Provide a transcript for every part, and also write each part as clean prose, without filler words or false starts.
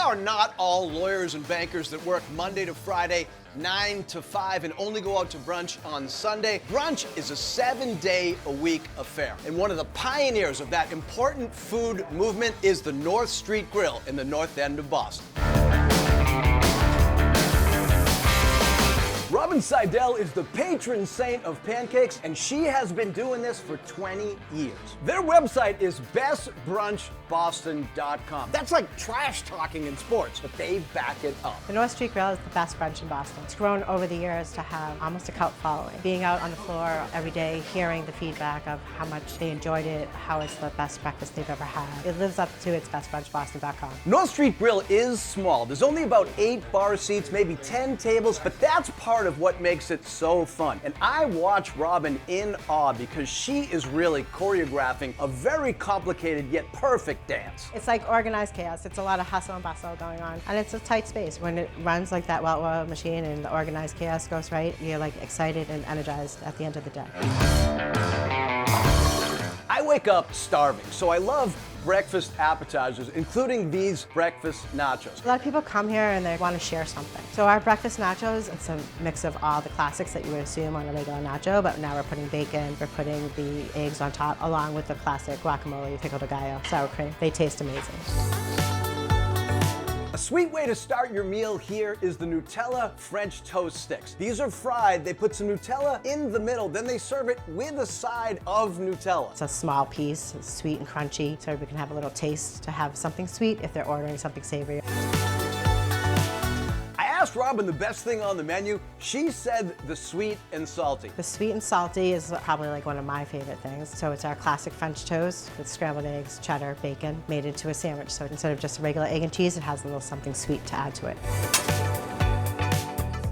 are not all lawyers and bankers that work Monday to Friday, 9 to 5, and only go out to brunch on Sunday. Brunch is a 7-day-a-week affair. And one of the pioneers of that important food movement is the North Street Grille in the North End of Boston. Robyn Seidel is the patron saint of pancakes, and she has been doing this for 20 years. Their website is bestbrunchboston.com. That's like trash talking in sports, but they back it up. The North Street Grille is the best brunch in Boston. It's grown over the years to have almost a cult following. Being out on the floor every day, hearing the feedback of how much they enjoyed it, how it's the best breakfast they've ever had. It lives up to its bestbrunchboston.com. North Street Grille is small. There's only about 8 bar seats, maybe 10 tables, but that's part of what makes it so fun. And I watch Robyn in awe because she is really choreographing a very complicated yet perfect dance. It's like organized chaos. It's a lot of hustle and bustle going on, and it's a tight space. When it runs like that well-oiled machine and the organized chaos goes right, you're like excited and energized at the end of the day. I wake up starving, so I love breakfast appetizers, including these breakfast nachos. A lot of people come here and they want to share something. So our breakfast nachos, it's a mix of all the classics that you would assume on a regular nacho, but now we're putting bacon, we're putting the eggs on top, along with the classic guacamole, pico de gallo, sour cream. They taste amazing. A sweet way to start your meal here is the Nutella French toast sticks. These are fried, they put some Nutella in the middle, then they serve it with a side of Nutella. It's a small piece, it's sweet and crunchy, so we can have a little taste to have something sweet if they're ordering something savory. I asked Robyn the best thing on the menu. She said the sweet and salty. The sweet and salty is probably like one of my favorite things. So it's our classic French toast with scrambled eggs, cheddar, bacon, made into a sandwich. So instead of just a regular egg and cheese, it has a little something sweet to add to it.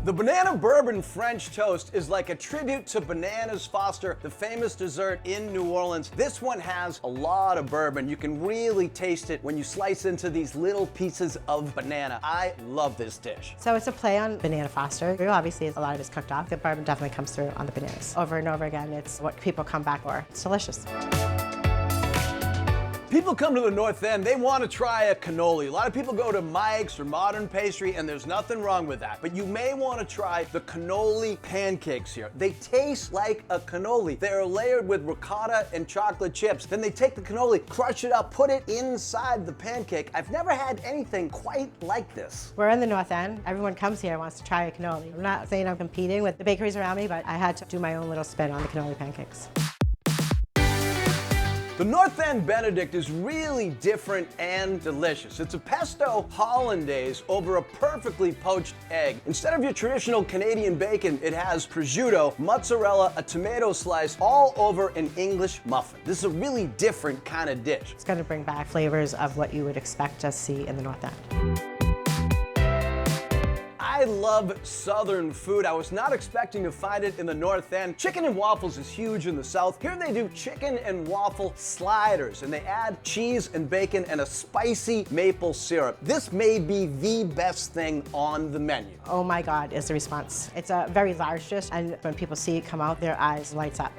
The banana bourbon French toast is like a tribute to Bananas Foster, the famous dessert in New Orleans. This one has a lot of bourbon. You can really taste it when you slice into these little pieces of banana. I love this dish. So it's a play on Banana Foster. Obviously, a lot of it's cooked off. The bourbon definitely comes through on the bananas. Over and over again, it's what people come back for. It's delicious. People come to the North End, they want to try a cannoli. A lot of people go to Mike's or Modern Pastry, and there's nothing wrong with that. But you may want to try the cannoli pancakes here. They taste like a cannoli. They are layered with ricotta and chocolate chips. Then they take the cannoli, crush it up, put it inside the pancake. I've never had anything quite like this. We're in the North End. Everyone comes here and wants to try a cannoli. I'm not saying I'm competing with the bakeries around me, but I had to do my own little spin on the cannoli pancakes. The North End Benedict is really different and delicious. It's a pesto hollandaise over a perfectly poached egg. Instead of your traditional Canadian bacon, it has prosciutto, mozzarella, a tomato slice, all over an English muffin. This is a really different kind of dish. It's going to bring back flavors of what you would expect to see in the North End. I love Southern food. I was not expecting to find it in the North End. Chicken and waffles is huge in the South. Here they do chicken and waffle sliders, and they add cheese and bacon and a spicy maple syrup. This may be the best thing on the menu. Oh my God is the response. It's a very large dish, and when people see it come out, their eyes lights up.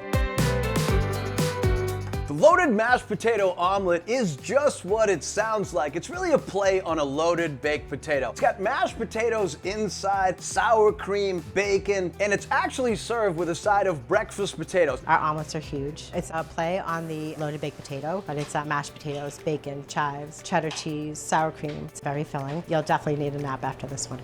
The loaded mashed potato omelet is just what it sounds like. It's really a play on a loaded baked potato. It's got mashed potatoes inside, sour cream, bacon, and it's actually served with a side of breakfast potatoes. Our omelets are huge. It's a play on the loaded baked potato, but it's mashed potatoes, bacon, chives, cheddar cheese, sour cream. It's very filling. You'll definitely need a nap after this one.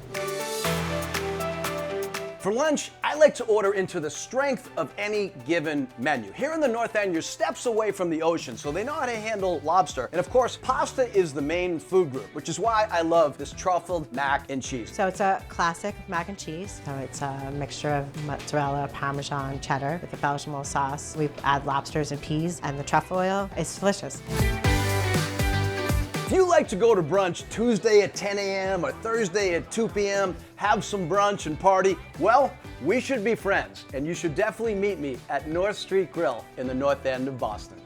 For lunch, I like to order into the strength of any given menu. Here in the North End, you're steps away from the ocean, so they know how to handle lobster. And of course, pasta is the main food group, which is why I love this truffled mac and cheese. So it's a classic mac and cheese. So it's a mixture of mozzarella, Parmesan, cheddar with the bechamel sauce. We add lobsters and peas and the truffle oil. It's delicious. If you like to go to brunch Tuesday at 10 a.m. or Thursday at 2 p.m., have some brunch and party, well, we should be friends, and you should definitely meet me at North Street Grille in the North End of Boston.